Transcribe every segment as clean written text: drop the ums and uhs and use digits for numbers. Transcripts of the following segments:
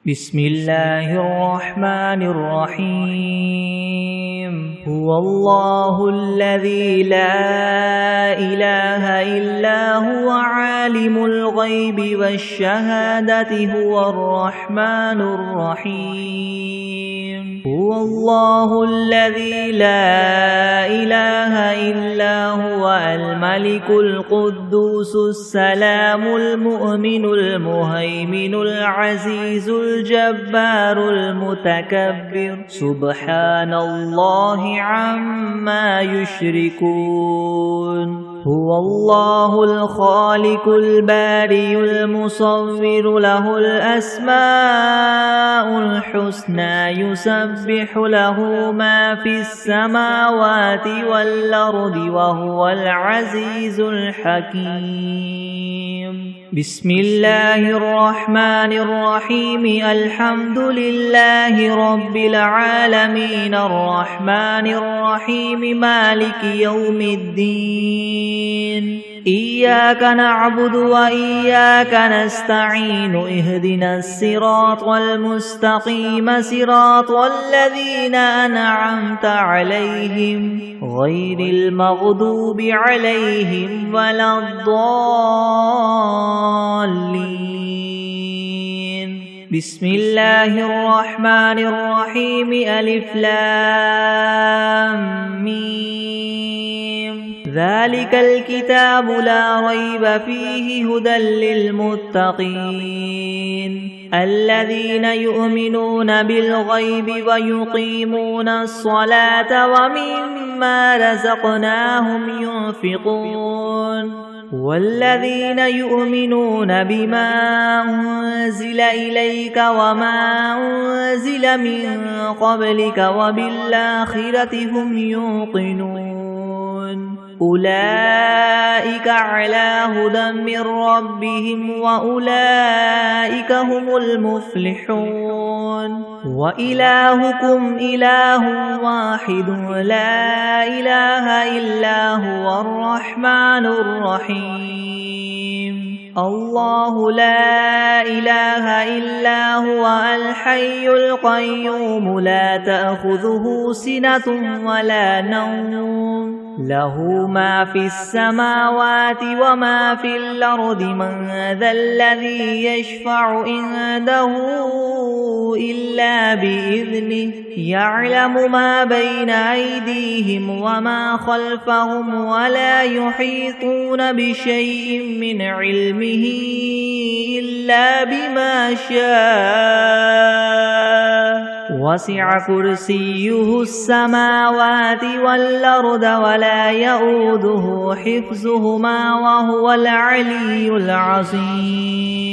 بسم الله الرحمن الرحيم هو الله الذي لا إله إلا هو عالم الغيب والشهادة هو الرحمن الرحيم هو الله الذي لا إله إلا هو الملك القدوس السلام المؤمن المهيمن العزيز الجبار المتكبر سبحان الله عما يشركون هو الله الخالق البارئ المصور له الأسماء الحسنى يسبح له ما في السماوات والأرض وهو العزيز الحكيم بسم الله الرحمن الرحيم الحمد لله رب العالمين الرحمن الرحيم مالك يوم الدين إياك نعبد وإياك نستعين اهدنا الصراط المستقيم صراط الذين أنعمت عليهم غير المغضوب عليهم ولا الضالين بسم الله الرحمن الرحيم ألف لام ميم ذلك الكتاب لا ريب فيه هدى للمتقين الذين يؤمنون بالغيب ويقيمون الصلاة ومما رزقناهم ينفقون والذين يؤمنون بما أنزل إليك وما أنزل من قبلك وبالآخرة هم يوقنون أولئك على هدى من ربهم وأولئك هم المفلحون وإلهكم إله واحد لا إله إلا هو الرحمن الرحيم الله لا إله إلا هو الحي القيوم لا تأخذه سنة ولا نوم له ما في السماوات وما في الأرض من ذا الذي يشفع عنده إلا بإذنه يعلم ما بين أيديهم وما خلفهم ولا يحيطون بشيء من علمه إلا بما شاء وسع كرسيه السماوات والأرض ولا يؤوده حفظهما وهو العلي العظيم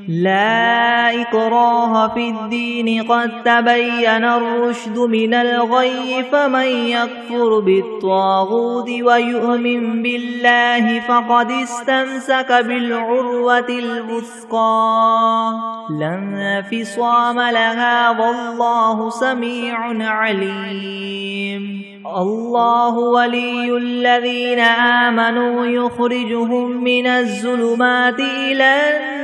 لا إكراه في الدين قد تبين الرشد من الغي فمن يكفر بالطاغوت ويؤمن بالله فقد استمسك بالعروة الوثقى لا انفصام لها والله سميع عليم الله ولي الذين آمنوا يخرجهم من الظلمات إلى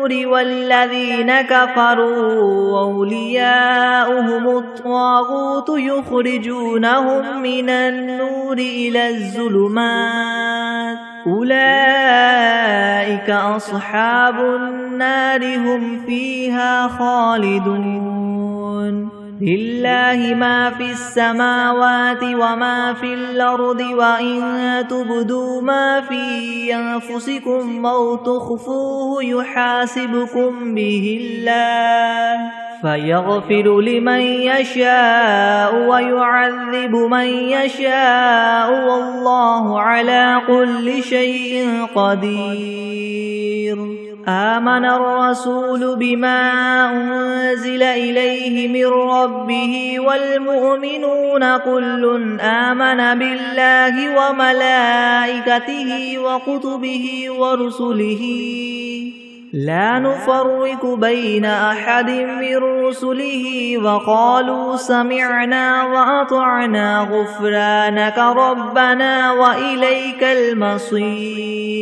النور والذين كفروا أولياؤهم الطاغوت يخرجونهم من النور إلى الظلمات أولئك أصحاب النار هم فيها خالدون لله ما في السماوات وما في الأرض وإن تبدوا ما في أنفسكم أو تخفوه يحاسبكم به الله فيغفر لمن يشاء ويعذب من يشاء والله على كل شيء قدير آمن الرسول بما أنزل إليه من ربه والمؤمنون كل آمن بالله وملائكته وكتبه ورسله لا نفرق بين أحد من رسله وقالوا سمعنا وأطعنا غفرانك ربنا وإليك المصير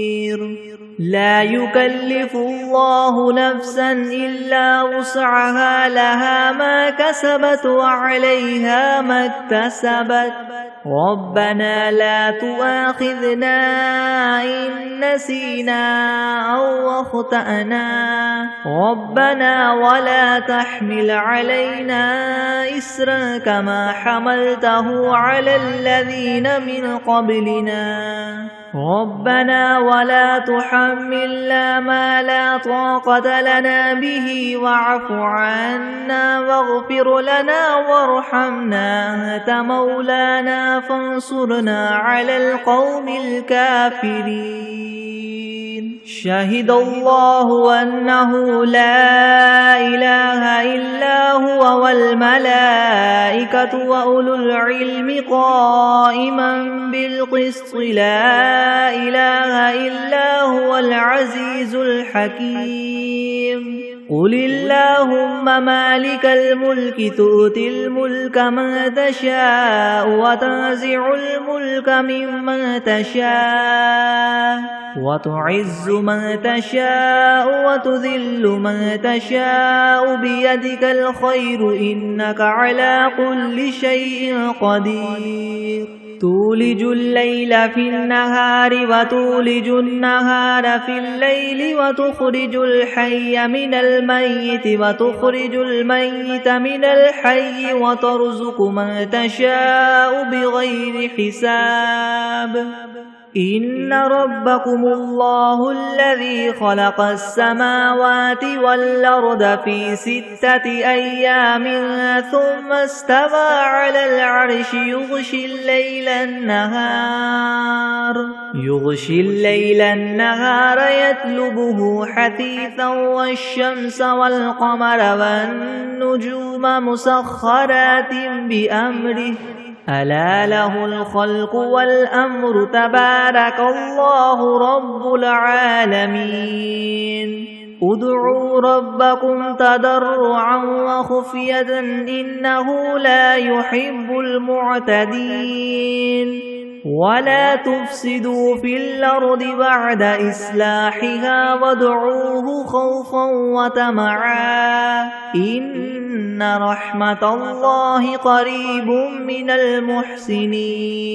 لا يكلف الله نفسا إلا وسعها لها ما كسبت وعليها ما اكتسبت ربنا لا تؤاخذنا إن نسينا أو أخطأنا ربنا ولا تحمل علينا إسرا كما حملته على الذين من قبلنا ربنا ولا تحملنا ما لا طاقة لنا به واعف عنا واغفر لنا وارحمنا أنت مولانا فانصرنا على القوم الكافرين شهد الله أنه لا إله إلا هو والملائكة وأولو العلم قائما بالقسط لا إله إلا هو العزيز الحكيم قل اللهم مالك الملك تؤتي الملك من تشاء وتنزع الملك ممن تشاء وتعز من تشاء وتذل من تشاء بيدك الخير إنك على كل شيء قدير تولج الليل في النهار وتولج النهار في الليل وتخرج الحي من الميت وتخرج الميت من الحي وترزق من تشاء بغير حساب إن ربكم الله الذي خلق السماوات والأرض في 6 أيام ثم استوى على العرش يغشي الليل النهار يطلبه حثيثا والشمس والقمر والنجوم مسخرات بأمره ألا له الخلق والأمر تبارك الله رب العالمين ادعوا ربكم تضرعا وخفية إنه لا يحب المعتدين ولا تفسدوا في الأرض بعد إصلاحها وادعوه خوفا وطمعا إن رحمة الله قريب من المحسنين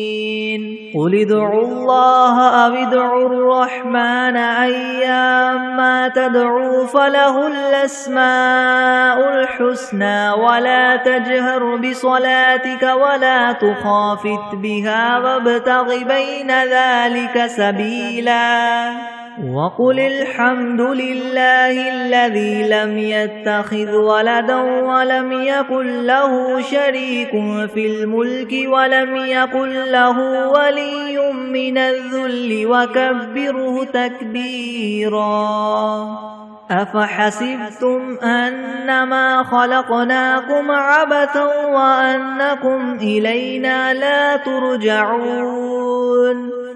قل ادعوا الله أو ادعوا الرحمن أيما تدعوا فله الأسماء الحسنى ولا تجهر بصلاتك ولا تخافت بها وابتغ بين ذلك سبيلا وقل الحمد لله الذي لم يتخذ ولدا ولم يكن له شريك في الملك ولم يكن له ولي من الذل وكبره تكبيرا أفحسبتم أنما خلقناكم عبثا وأنكم إلينا لا ترجعون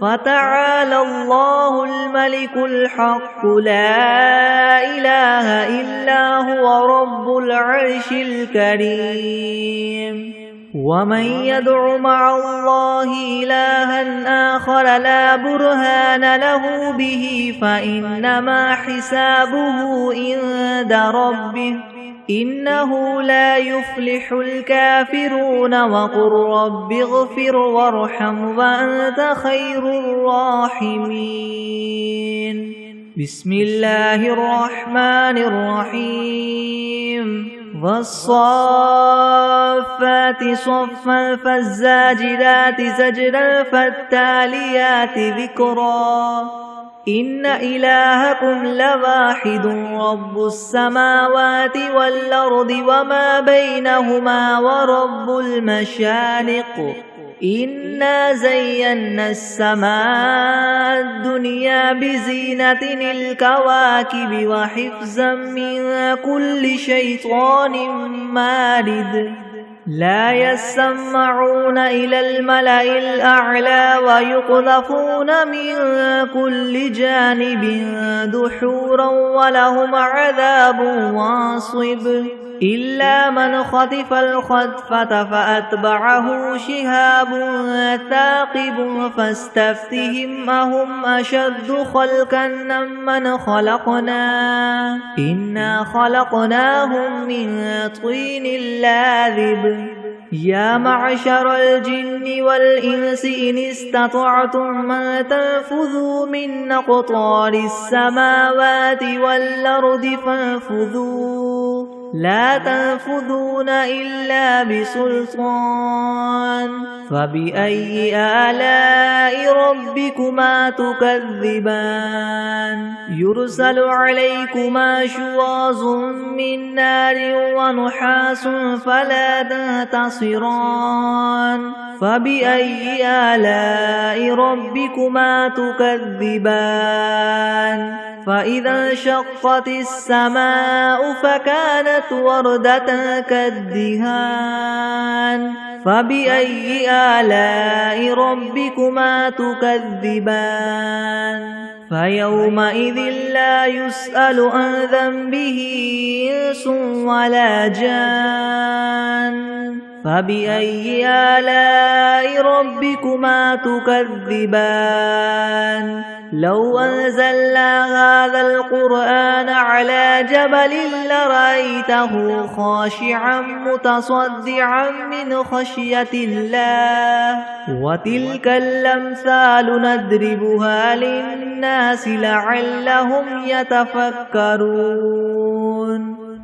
فتعالى الله الملك الحق لا إله إلا هو رب العرش الكريم ومن يدع مع الله إلها آخر لا برهان له به فإنما حسابه عند ربه إنه لا يفلح الكافرون وقل رب اغفر وارحم وأنت خير الراحمين بسم الله الرحمن الرحيم والصافات صفا فالزاجرات زجرا فالتاليات ذكرا إن إلهكم لواحد رب السماوات والأرض وما بينهما ورب المشارق إنا زينا السماء الدنيا بزينة الكواكب وحفظا من كل شيطان مارد لا يسمعون إلى الملأ الأعلى ويقذفون من كل جانب دحورا ولهم عذاب واصب إلا من خطف الخطفة فأتبعه شهاب ثاقب فاستفتهم أهم أشد خلقا ممن خلقنا إنا خلقناهم من طين لاذب يا معشر الجن والإنس إن استطعتم أن تنفذوا من أقطار السماوات والأرض فانفذوا لا تنفذون إلا بسلطان فبأي آلاء ربكما تكذبان يرسل عليكما شواظ من نار ونحاس فلا تنتصران فبأي آلاء ربكما تكذبان فإذا انشقت السماء فكانت وردة كالدهان فبأي آلاء ربكما تكذبان فيومئذ لا يسأل عن ذنبه إنس ولا جان فبأي آلاء ربكما تكذبان لو أنزلنا هذا القرآن على جبل لرأيته خاشعا متصدعا من خشية الله وتلك الأمثال نضربها للناس لعلهم يتفكرون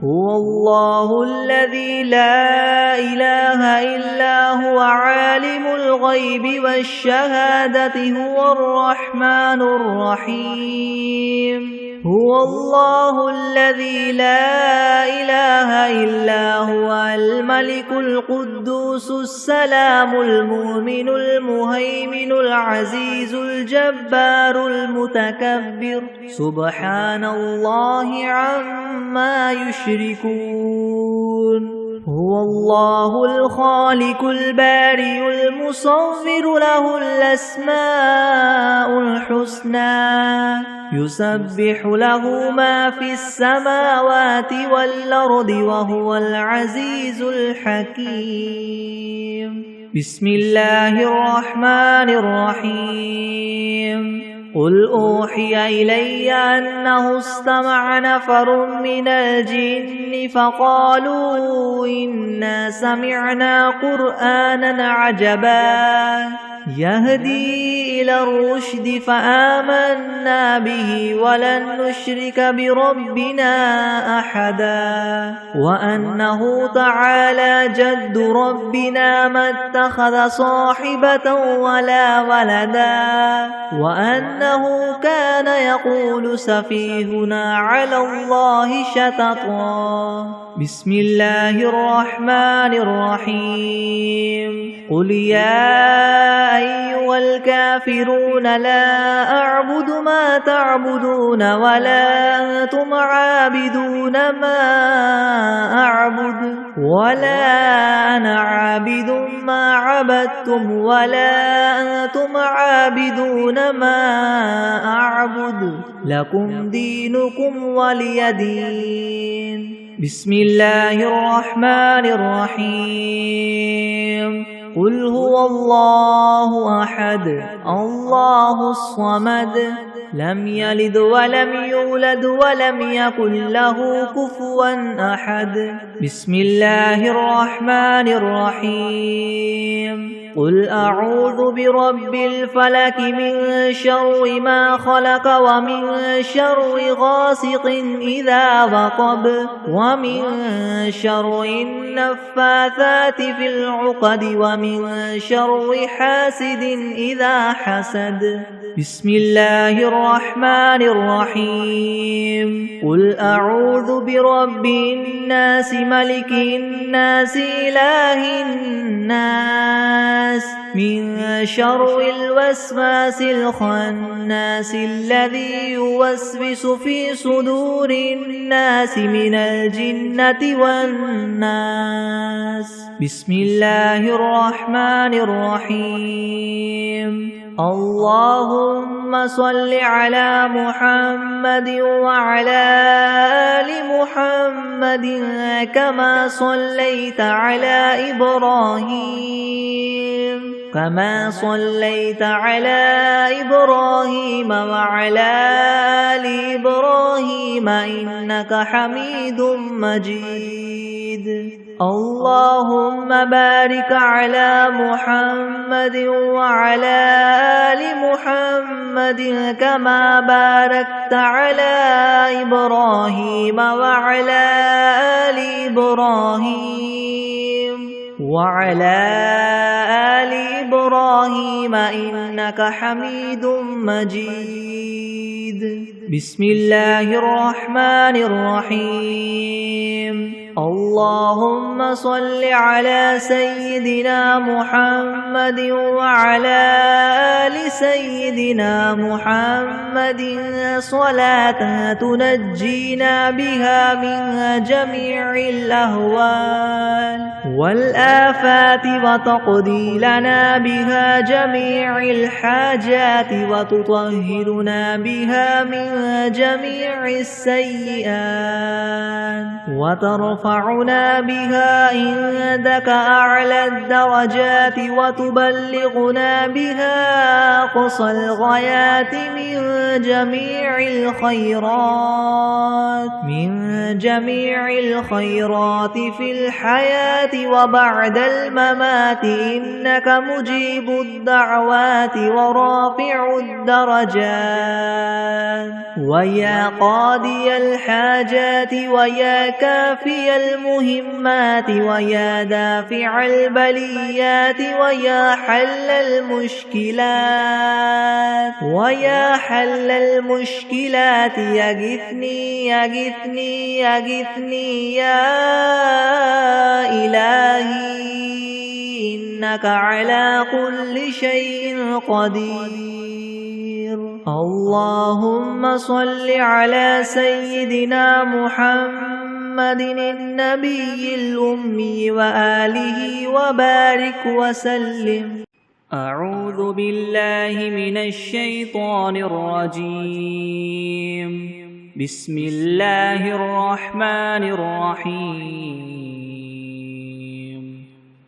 هو الله الذي لا إله إلا هو عالم الغيب والشهادة هو الرحمن الرحيم هو الله الذي لا إله إلا هو الملك القدوس السلام المؤمن المهيمن العزيز الجبار المتكبر سبحان الله عما يشركون هو الله الخالق البارئ المصور له الأسماء الحسنى يسبح له ما في السماوات والأرض وهو العزيز الحكيم بسم الله الرحمن الرحيم قل أوحي إلي أنه استمع نفر من الجن فقالوا إنا سمعنا قرآنا عجبا يهدي إلى الرشد فآمنا به ولن نشرك بربنا أحدا وأنه تعالى جد ربنا ما اتخذ صاحبة ولا ولدا وأنه كان يقول سفيهنا على الله شططا بسم الله الرحمن الرحيم قل يا أيها الكافرون لا أعبد ما تعبدون ولا أنتم عابدون ما أعبد ولا أنا عابد ما عبدتم ولا أنتم عابدون ما أعبد لكم دينكم ولي دين بسم الله الرحمن الرحيم قل هو الله أحد الله الصمد لم يلد ولم يولد ولم يكن له كفوا أحد بسم الله الرحمن الرحيم قل أعوذ برب الفلك من شر ما خلق ومن شر غاسق إذا وقب ومن شر النفاثات في العقد ومن شر حاسد إذا حسد بسم الله الرحمن الرحيم قل أعوذ برب الناس ملك الناس إله الناس من شر الوسواس الخناس الذي يوسوس في صدور الناس من الجنة والناس بسم الله الرحمن الرحيم اللهم صل على محمد وعلى آل محمد كما صليت على إبراهيم وعلى آل إبراهيم إنك حميد مجيد اللهم بارك على محمد وعلى آل محمد كما باركت على إبراهيم وعلى آل إبراهيم إنك حميد مجيد بسم الله الرحمن الرحيم اللهم صل على سيدنا محمد وعلى آل سيدنا محمد صلاة تنجينا بها من جميع الأهوال والآفات وتقضي لنا بها جميع الحاجات وتطهرنا بها من جميع السيئات وترفعنا بها عندك أعلى الدرجات وتبلغنا بها أقصى الغايات من جميع الخيرات في الحياة وبعد الممات إنك مجيب الدعوات ورافع الدرجات ويا قاضي الحاجات ويا كافي المهمات ويا دافع البليات ويا حل المشكلات يغثني يغثني يغثني يا إلهي إنك على كل شيء قدير اللهم صل على سيدنا محمد النبي الأمي وآله وبارك وسلم أعوذ بالله من الشيطان الرجيم بسم الله الرحمن الرحيم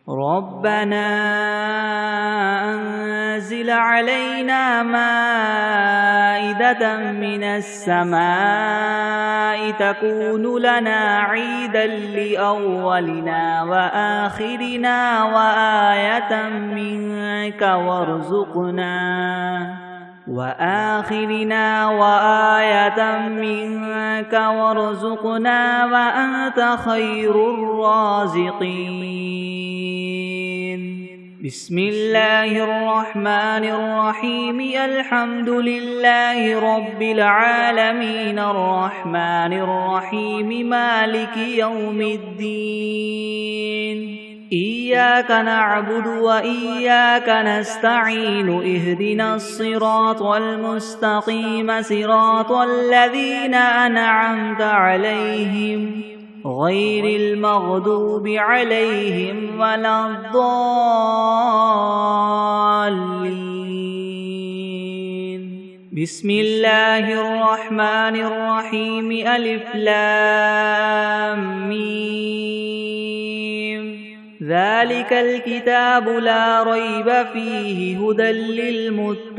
ربنا أنزل علينا مائدة من السماء تكون لنا عيدا لأولنا وآخرنا وآية منك وارزقنا وأنت خير الرازقين بسم الله الرحمن الرحيم الحمد لله رب العالمين الرحمن الرحيم مالك يوم الدين إياك نعبد وإياك نستعين اهدنا الصراط المستقيم صراط الذين أنعمت عليهم غير المغضوب عليهم ولا الضالين بسم الله الرحمن الرحيم ألف لام ميم ذلك الكتاب لا ريب فيه هدى للمتقين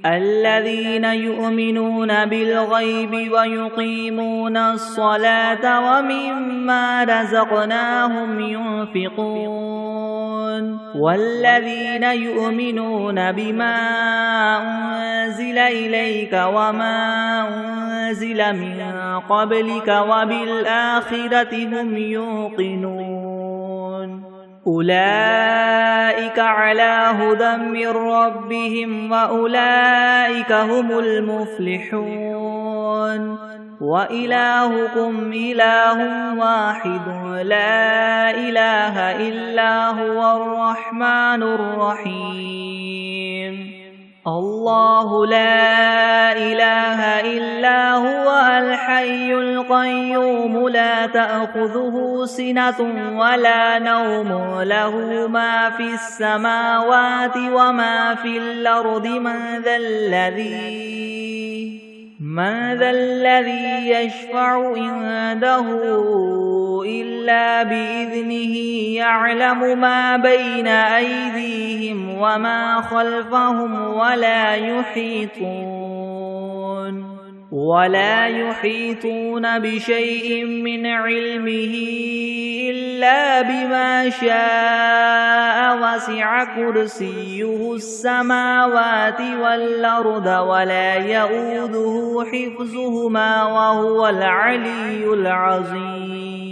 الذين يؤمنون بالغيب ويقيمون الصلاة ومما رزقناهم ينفقون والذين يؤمنون بما أنزل إليك وما أنزل من قبلك وبالآخرة هم يوقنون أولئك على هدى من ربهم وأولئك هم المفلحون وإلهكم إله واحد لا إله إلا هو الرحمن الرحيم الله لا إله إلا هو الحي القيوم لا تأخذه سنة ولا نوم له ما في السماوات وما في الأرض من ذا الذي يشفع عنده إلا بإذنه يعلم ما بين أيديهم وما خلفهم ولا يحيطون بشيء من علمه إلا بما شاء وسع كرسيه السماوات والأرض ولا يؤوده حفظهما وهو العلي العظيم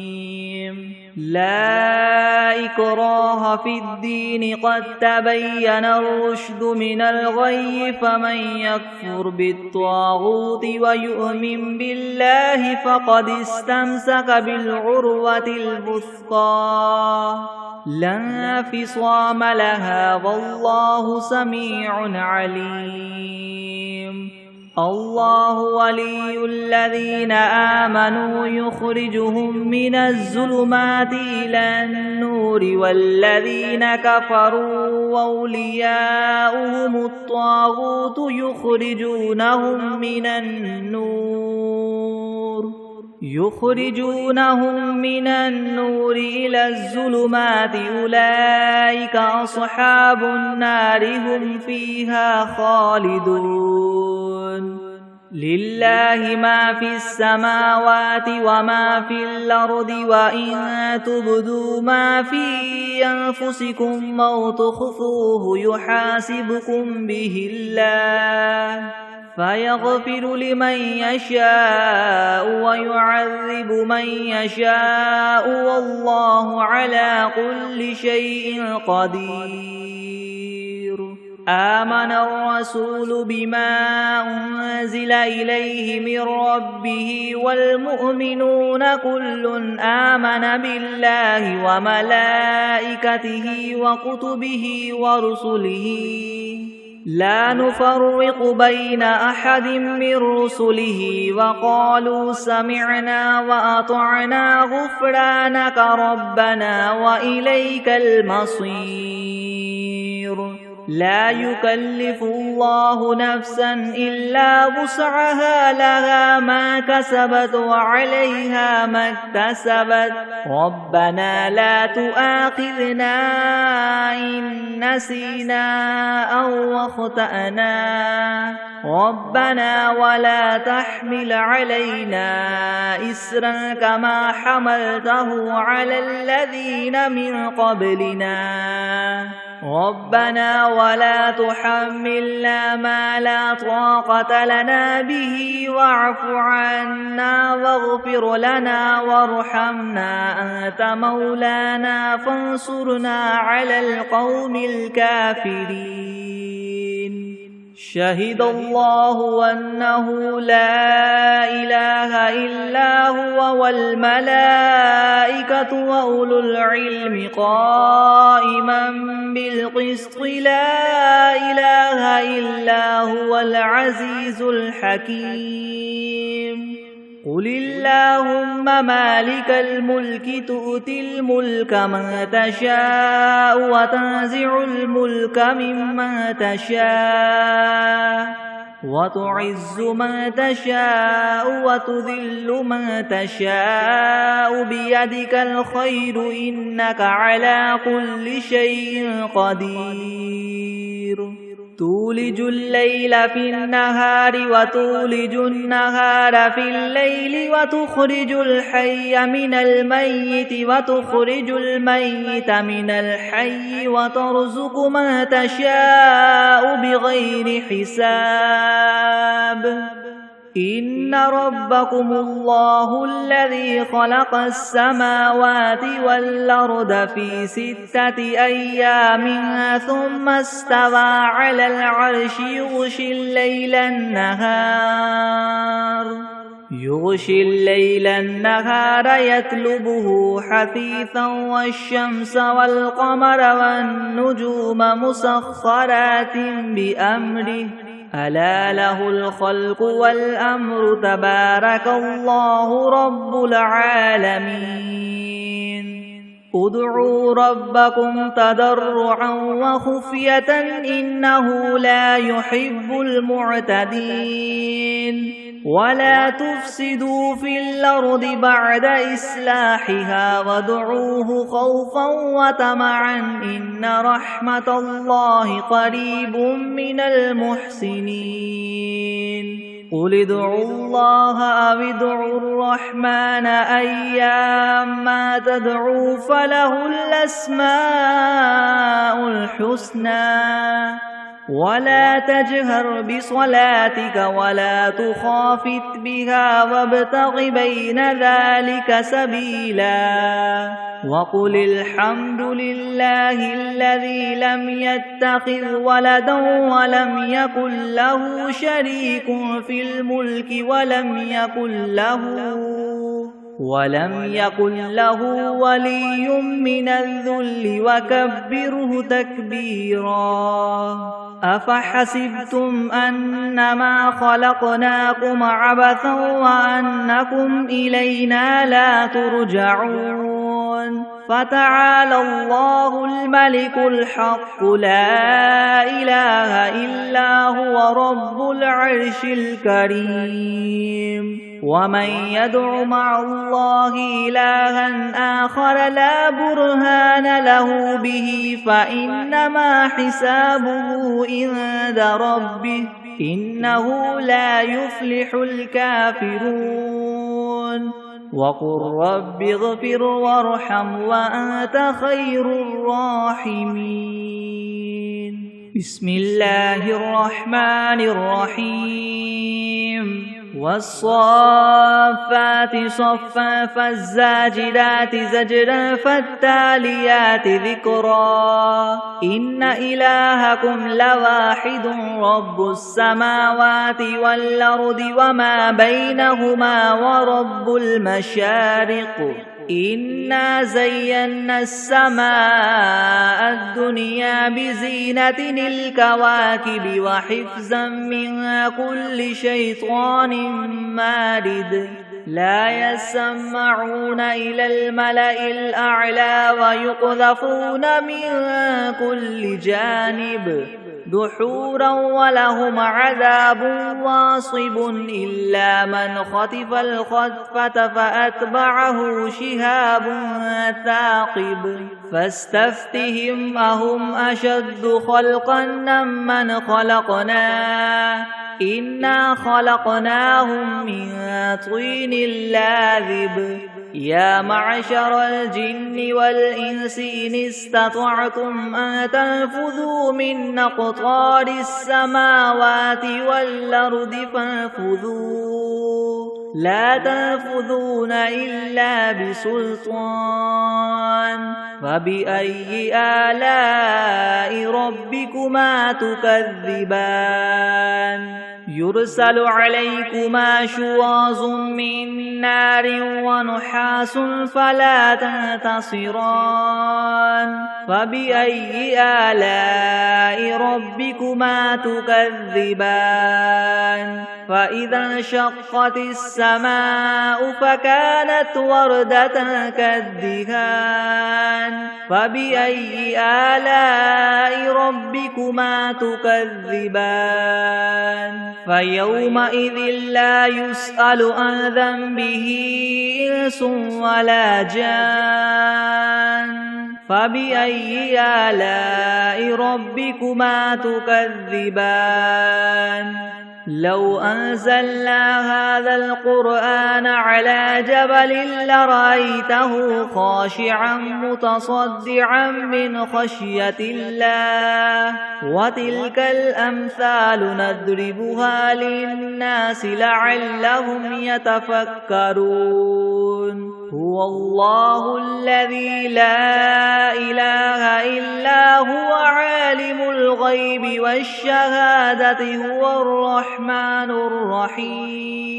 لا إكراه في الدين قد تبين الرشد من الغي فمن يكفر بالطاغوت ويؤمن بالله فقد استمسك بالعروة الوثقى لا انفصام لها والله سميع عليم الله ولي الذين آمنوا يخرجهم من الظلمات إلى النور والذين كفروا وأولياؤهم الطاغوت يخرجونهم من النور إلى الظلمات أولئك أصحاب النار هم فيها خالدون لله ما في السماوات وما في الأرض وإن تبدوا ما في أنفسكم أو تخفوه يحاسبكم به الله فيغفر لمن يشاء ويعذب من يشاء والله على كل شيء قدير آمن الرسول بما أنزل إليه من ربه والمؤمنون كل آمن بالله وملائكته وكتبه ورسله لا نفرق بين أحد من رسله وقالوا سمعنا وأطعنا غفرانك ربنا وإليك المصير لا يكلف الله نفسا إلا وسعها لها ما كسبت وعليها ما اكتسبت ربنا لا تؤاخذنا إن نسينا أو أخطأنا ربنا ولا تحمل علينا إسرا كما حملته على الذين من قبلنا ربنا ولا تحملنا ما لا طاقة لنا به واعف عنا واغفر لنا وارحمنا أنت مولانا فانصرنا على القوم الكافرين شهد الله أنه لا إله إلا هو والملائكة وأولو العلم قائما بالقسط لا إله إلا هو العزيز الحكيم قل اللهم مالك الملك تؤتي الملك من تشاء وتنزع الملك ممن تشاء وتعز من تشاء وتذل من تشاء بيدك الخير إنك على كل شيء قدير تولج الليل في النهار وتولج النهار في الليل وتخرج الحي من الميت وتخرج الميت من الحي وترزق من تشاء بغير حساب إن ربكم الله الذي خلق السماوات والأرض في 6 أيام ثم استوى على العرش يغشي الليل النهار يطلبه حثيثا والشمس والقمر والنجوم مسخرات بأمره ألا له الخلق والأمر تبارك الله رب العالمين ادعوا ربكم تضرعا وخفية إنه لا يحب المعتدين ولا تفسدوا في الأرض بعد إصلاحها وادعوه خوفا وطمعا إن رحمة الله قريب من المحسنين قل ادعوا الله أو ادعوا الرحمن أيما تدعوا فله الأسماء الحسنى ولا تجهر بصلاتك ولا تخافت بها وابتغ بين ذلك سبيلا وقل الحمد لله الذي لم يتخذ ولدا ولم يكن له شريك في الملك ولم يكن له ولي من الذل وكبره تكبيرا أفحسبتم أنما خلقناكم عبثا وأنكم إلينا لا ترجعون فتعالى الله الملك الحق لا إله إلا هو رب العرش الكريم ومن يدع مع الله إلها آخر لا برهان له به فإنما حسابه عند ربه إنه لا يفلح الكافرون وقل رب اغفر وارحم وأنت خير الراحمين بسم الله الرحمن الرحيم والصافات صفا فالزاجرات زجرا فالتاليات ذكرا إن إلهكم لواحد رب السماوات والأرض وما بينهما ورب المشارق إنا زينا السماء الدنيا بزينة الكواكب وحفظا من كل شيطان مارد لا يسمعون إلى الملأ الأعلى ويقذفون من كل جانب دحورا ولهم عذاب واصب إلا من خطف الخطفة فأتبعه شهاب ثاقب فاستفتهم أهم أشد خلقا ممن خلقنا إنا خلقناهم من طين لاذب يا معشر الجن والإنس إن استطعتم أن تنفذوا من أقطار السماوات والأرض فانفذوا لا تنفذون إلا بسلطان فبأي آلاء ربكما تكذبان يرسل عليكما شواظ من نار ونحاس فلا تنتصران فبأي آلاء ربكما تكذبان فإذا انشقت السماء فكانت وردة كالدهان فبأي آلاء ربكما تكذبان فيومئذ لا يسأل عن ذنبه إنس ولا جان فبأي آلاء ربكما تكذبان لو أنزلنا هذا القرآن على جبل لرأيته خاشعا متصدعا من خشية الله وتلك الأمثال نضربها للناس لعلهم يتفكرون هو الله الذي لا إله إلا هو عالم الغيب والشهادة هو الرحمن الرحيم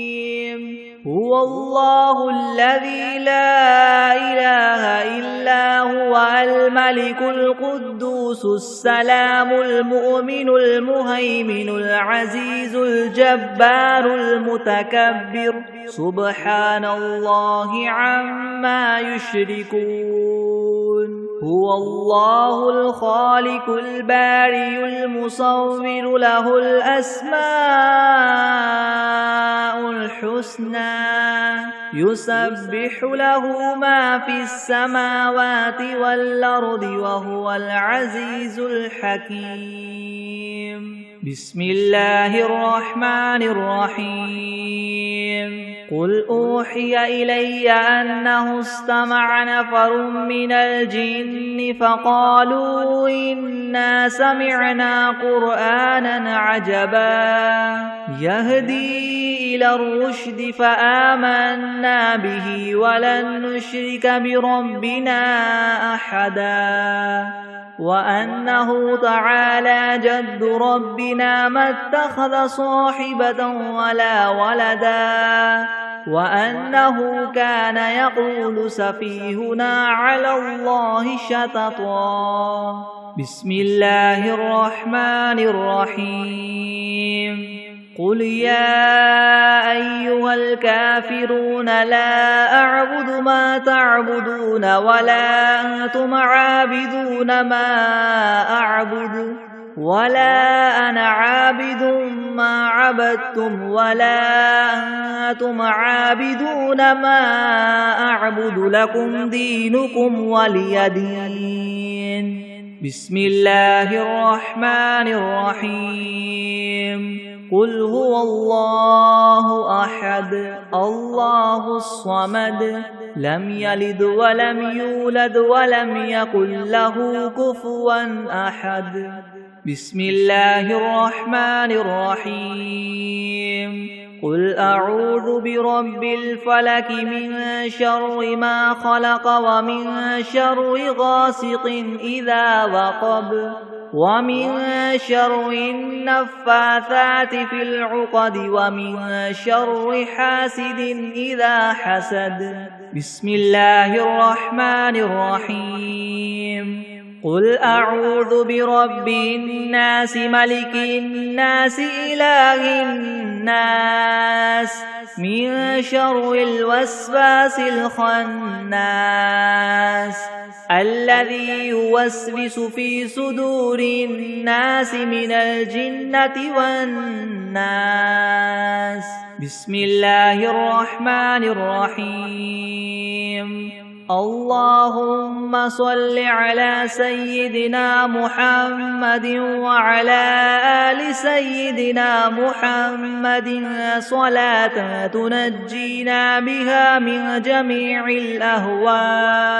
هو الله الذي لا إله إلا هو الملك القدوس السلام المؤمن المهيمن العزيز الجبار المتكبر سبحان الله عما يشركون هو الله الخالق البارئ المصور له الأسماء الحسنى يسبح له ما في السماوات والأرض وهو العزيز الحكيم بسم الله الرحمن الرحيم قل أوحي إلي أنه استمع نفر من الجن فقالوا إنا سمعنا قرآنا عجبا يهدي إلى الرشد فآمنا به ولن نشرك بربنا أحدا وأنه تعالى جد ربنا ما اتخذ صاحبة ولا ولدا وأنه كان يقول سفيهنا على الله شططا بسم الله الرحمن الرحيم قل يا أيها الكافرون لا أعبد ما تعبدون ولا أنتم عابدون ما أعبد ولا أنا عابد ما عبدتم ولا أنتم عابدون ما أعبد لكم دينكم ولي دين بسم الله الرحمن الرحيم قل هو الله أحد الله الصمد لم يلد ولم يولد ولم يكن له كفوا أحد بسم الله الرحمن الرحيم قل أعوذ برب الفلك من شر ما خلق ومن شر غاسق إذا وقب ومن شر النفاثات في العقد ومن شر حاسد إذا حسد بسم الله الرحمن الرحيم قل أعوذ برب الناس ملك الناس إله الناس من شر الوسواس الخناس الذي يوسوس في صدور الناس من الجنة والناس بسم الله الرحمن الرحيم اللهم صل على سيدنا محمد وعلى آل سيدنا محمد صلاة تنجينا بها من جميع الأهوال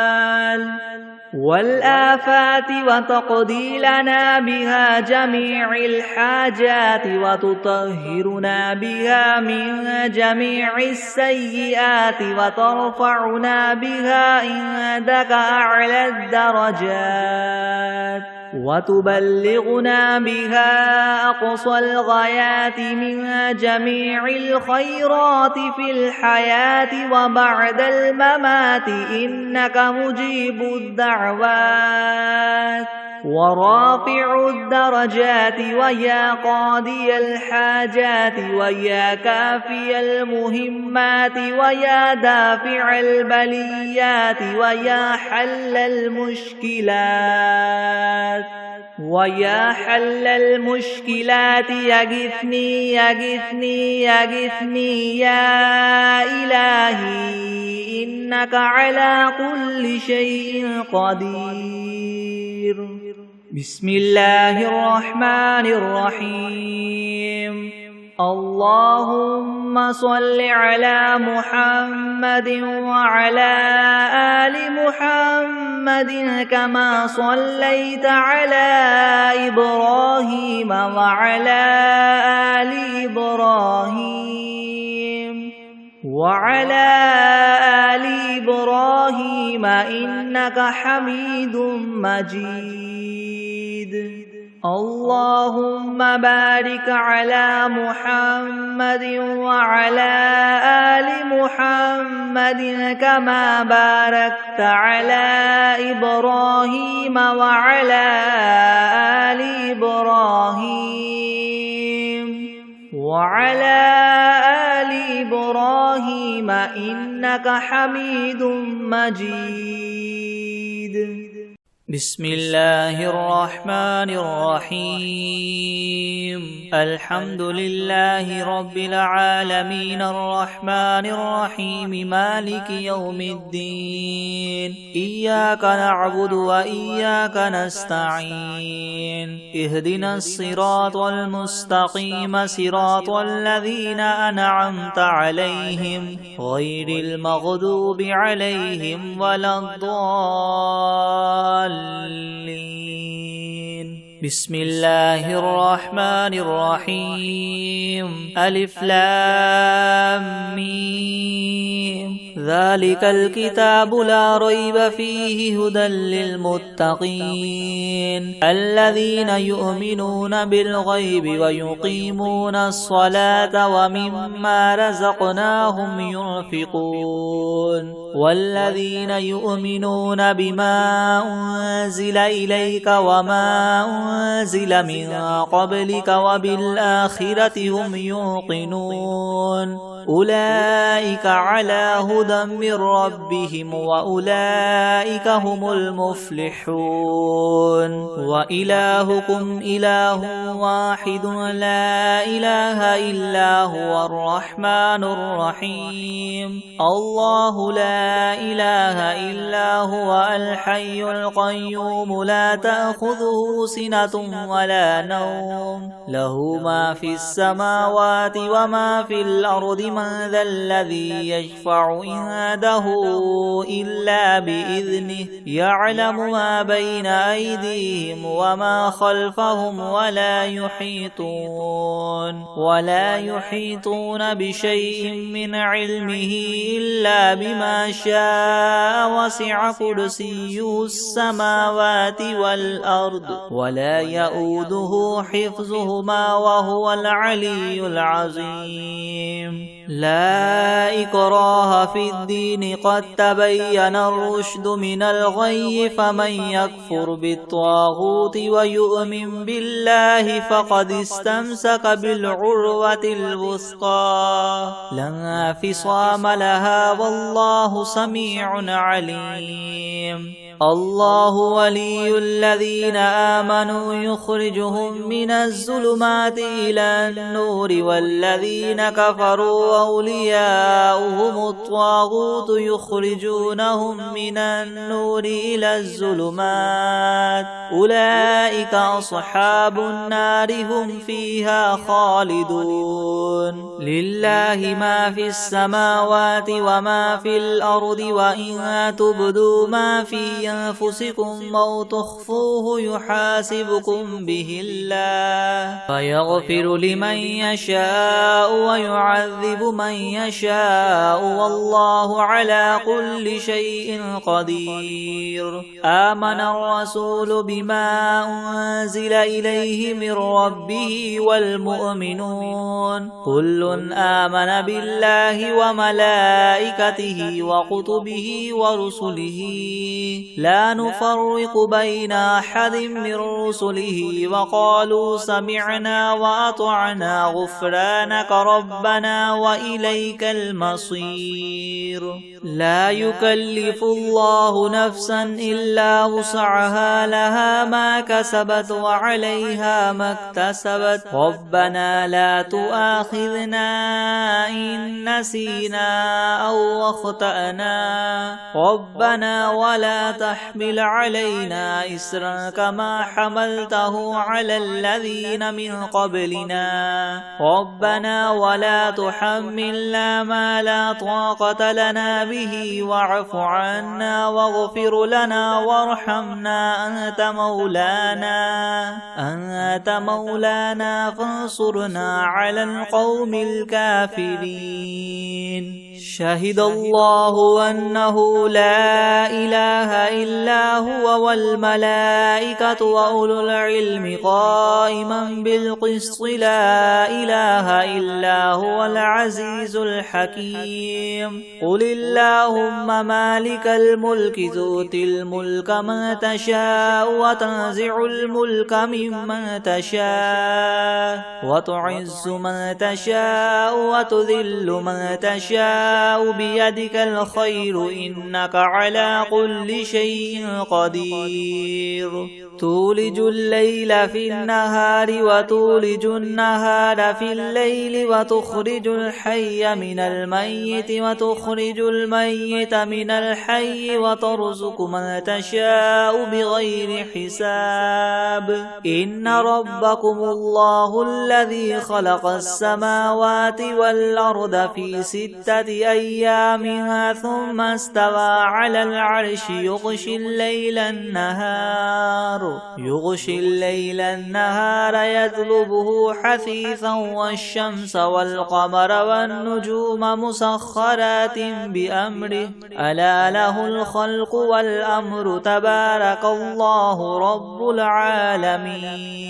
والآفات وتقضي لنا بها جميع الحاجات وتطهرنا بها من جميع السيئات وترفعنا بها عندك أعلى الدرجات وتبلغنا بها أقصى الغايات من جميع الخيرات في الحياة وبعد الممات إنك مجيب الدعوات ورافع الدرجات ويا قاضي الحاجات ويا كافي المهمات ويا دافع البليات ويا حل المشكلات ويا حل المشكلات يغثني يغثني يغثني يا إلهي إنك على كل شيء قدير بسم الله الرحمن الرحيم اللهم صل على محمد وعلى آل محمد كما صليت على إبراهيم وعلى آل إبراهيم إنك حميد مجيد. اللهم بارك على محمد وعلى آل محمد كما باركت على إبراهيم وعلى آل إبراهيم إنك حميد مجيد. بسم الله الرحمن الرحيم. الحمد لله رب العالمين الرحمن الرحيم مالك يوم الدين. إياك نعبد وإياك نستعين. اهدنا الصراط المستقيم صراط الذين أنعمت عليهم غير المغضوب عليهم ولا الضالين. بسم الله الرحمن الرحيم. ألف لام ميم. ذلك الكتاب لا ريب فيه هدى للمتقين الذين يؤمنون بالغيب ويقيمون الصلاة ومما رزقناهم ينفقون والذين يؤمنون بما أنزل إليك وما أنزل من قبلك وبالآخرة هم يوقنون أولئك على هدى من ربهم وأولئك هم المفلحون. وإلهكم إله واحد لا إله إلا هو الرحمن الرحيم. الله لا إله إلا هو الحي القيوم لا تأخذه سنة ولا نوم له ما في السماوات وما في الأرض من ذا الذي يشفع عنده إلا بإذنه يعلم ما بين أيديهم وما خلفهم ولا يحيطون بشيء من علمه إلا بما شاء وسع كرسيه السماوات والأرض ولا يؤوده حفظهما وهو العلي العظيم. لا إكراه في الدين قد تبين الرشد من الغي فمن يكفر بالطاغوت ويؤمن بالله فقد استمسك بالعروة الوثقى لا انفصام لها والله سميع عليم. الله ولي الذين آمنوا يخرجهم من الظلمات إلى النور والذين كفروا أولياؤهم الطاغوت يخرجونهم من النور إلى الظلمات أولئك أصحاب النار هم فيها خالدون. لله ما في السماوات وما في الأرض وإن تبدوا ما في أنفسكم أو تخفوه يحاسبكم به الله فيغفر لمن يشاء ويعذب من يشاء والله على كل شيء قدير. آمن الرسول بما أنزل إليه من ربه والمؤمنون كل آمن بالله وملائكته وكتبه ورسله لا نفرق بين أحد من رسله وقالوا سمعنا وأطعنا غفرانك ربنا وإليك المصير. لا يكلف الله نفسا إلا وسعها لها ما كسبت وعليها ما اكتسبت ربنا لا تؤاخذنا إن نسينا أو أخطأنا ربنا ولا تحمل علينا إسرا كما حملته على الذين من قبلنا ربنا ولا تحملنا ما لا طاقة لنا به واعف عنا واغفر لنا وارحمنا أنت مولانا فانصرنا على القوم الكافرين شهد الله أنه لا إله إلا هو والملائكة وأولو العلم قائما بالقسط لا إله إلا هو العزيز الحكيم قل اللهم مالك الملك تؤتي الملك من تشاء وتنزع الملك ممن تشاء وتعز من تشاء وتذل من تشاء بيدك الخير إنك على كل شيء قدير تولج الليل في النهار وتولج النهار في الليل وتخرج الحي من الميت وتخرج الميت من الحي وترزق من تشاء بغير حساب إن ربكم الله الذي خلق السماوات والأرض في 6 أيام ثم استوى على العرش يغشي الليل النهار يطلبه حثيثا والشمس والقمر والنجوم مسخرات بأمره ألا له الخلق والأمر تبارك الله رب العالمين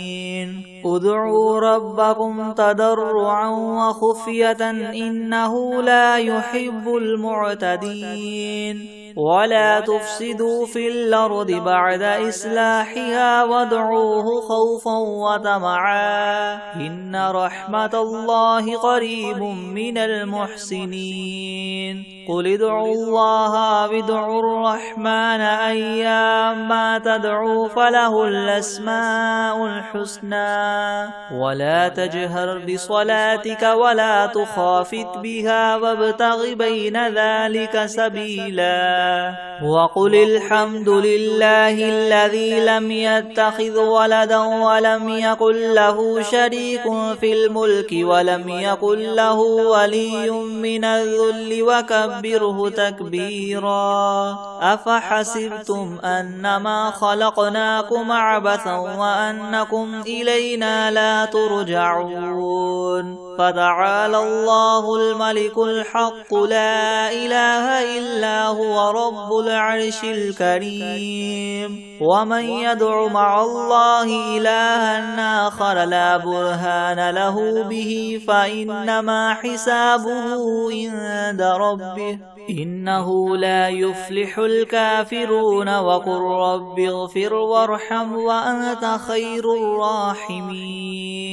ادعوا ربكم تضرعا وخفية إنه لا يحب المعتدين ولا تفسدوا في الأرض بعد إصلاحها وادعوه خوفا وطمعا إن رحمة الله قريب من المحسنين قل ادعوا الله وادعوا الرحمن أيما تدعوا فله الأسماء الحسنى ولا تجهر بصلاتك ولا تخافت بها وابتغ بين ذلك سبيلا وقل الحمد لله الذي لم يتخذ ولدا ولم يكن له شريك في الملك ولم يكن له ولي من الذل وكبره تكبيرا أفحسبتم أنما خلقناكم عبثا وأنكم إلينا لا ترجعون فتعالى الله الملك الحق لا إله إلا هو رب العرش الكريم ومن يدع مع الله إلها آخر لا برهان له به فإنما حسابه عند ربه إنه لا يفلح الكافرون وقل رب اغفر وارحم وأنت خير الراحمين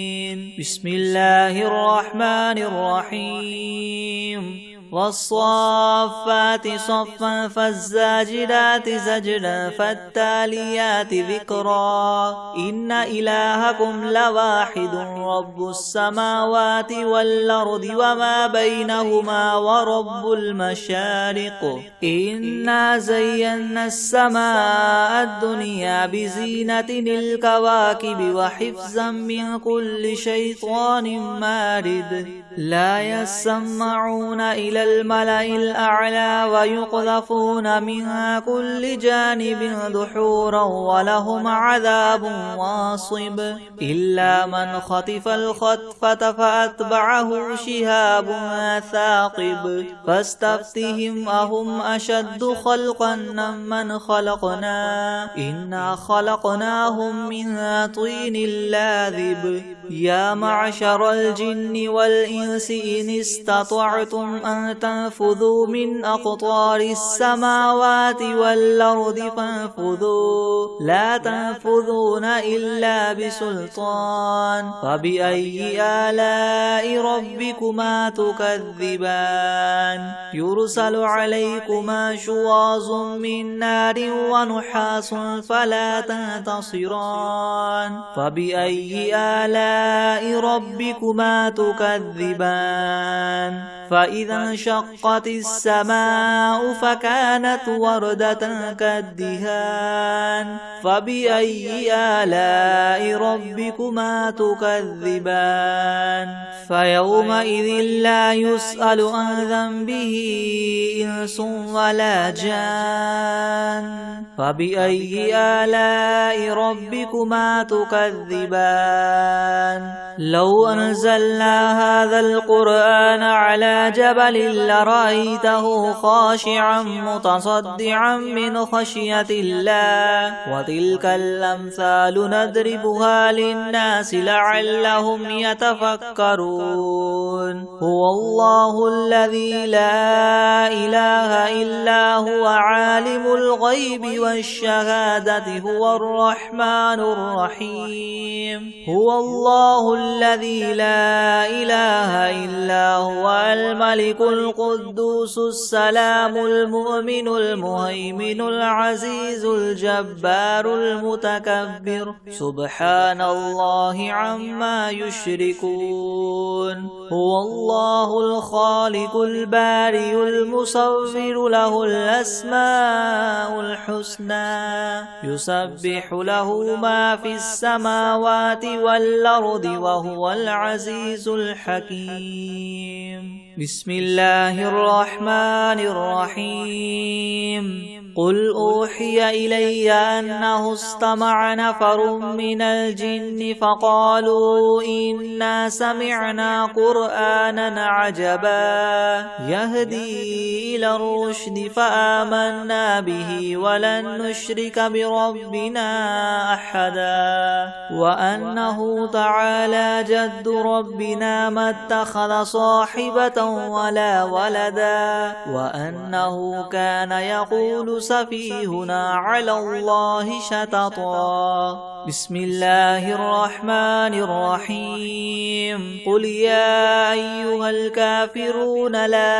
بسم الله الرحمن الرحيم والصافات صفا فالزاجرات زجرا فالتاليات ذكرا إن إلهكم لواحد رب السماوات والأرض وما بينهما ورب المشارق إنا زينا السماء الدنيا بزينة الكواكب وحفظا من كل شيطان مارد لا يسمعون إلى الملأ الأعلى ويقذفون منها كل جانب دحورا ولهم عذاب واصب إلا من خطف الخطفة فأتبعه شهاب ثاقب فاستفتهم أهم أشد خلقا من خلقنا إنا خلقناهم من طين لاذب يا معشر الجن والإنس إن استطعتم أن تنفذوا من أقطار السماوات والأرض فانفذوا لا تنفذون إلا بسلطان فبأي آلاء ربكما تكذبان يرسل عليكما شواظ من نار ونحاس فلا تنتصران فبأي آلاء ربكما تكذبان فإذا انشقت السماء فكانت وردة كالدهان فبأي آلاء ربكما تكذبان فيومئذ لا يسأل عن ذنبه إنس ولا جان فبأي آلاء ربكما تكذبان لو أنزلنا هذا القرآن على جبل لرأيته خاشعا متصدعا من خشية الله وتلك الأمثال نضربها للناس لعلهم يتفكرون هو الله الذي لا إله إلا هو عالم الغيب والشهادة هو الرحمن الرحيم هو الله الذي لا إله إلا هو الملك القدوس السلام المؤمن المهيمن العزيز الجبار المتكبر سبحان الله عما يشركون هو الله الخالق البارئ المصور له الأسماء الحسنى يسبح له ما في السماوات والأرض وهو العزيز الحكيم بسم الله الرحمن الرحيم قل أوحي إلي أنه استمع نفر من الجن فقالوا إنا سمعنا قرآنا عجبا يهدي إلى الرشد فآمنا به ولن نشرك بربنا أحدا وأنه تعالى جد ربنا ما اتخذ صاحبة ولا ولدا وأنه كان يقول سفيهنا على الله شططا بسم الله الرحمن الرحيم قل يا أيها الكافرون لا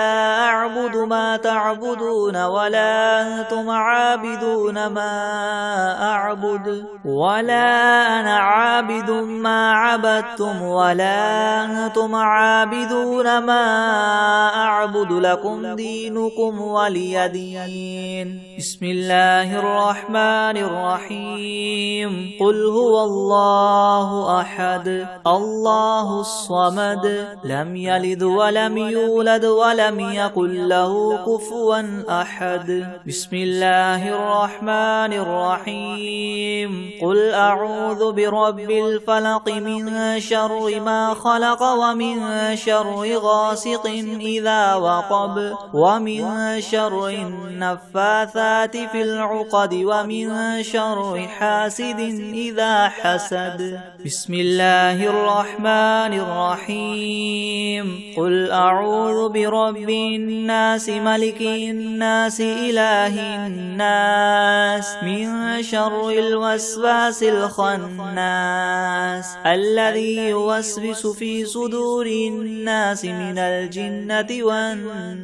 أعبد ما تعبدون ولا أنتم عابدون ما أعبد ولا أنا عابد ما عبدتم ولا أنتم عابدون ما أعبد لكم دينكم ولي دين بسم الله الرحمن الرحيم قل هو الله أحد الله الصمد لم يلد ولم يولد ولم يكن له كفوا أحد بسم الله الرحمن الرحيم قل أعوذ برب الفلق من شر ما خلق ومن شر غاسق إذا وقب ومن شر النفاثات في العقد ومن شر حاسد إذا حسد بسم الله الرحمن الرحيم قل أعوذ برب الناس ملك الناس إله الناس من شر الوسواس الخناس الذي يوسوس في صدور الناس من الجنة والناس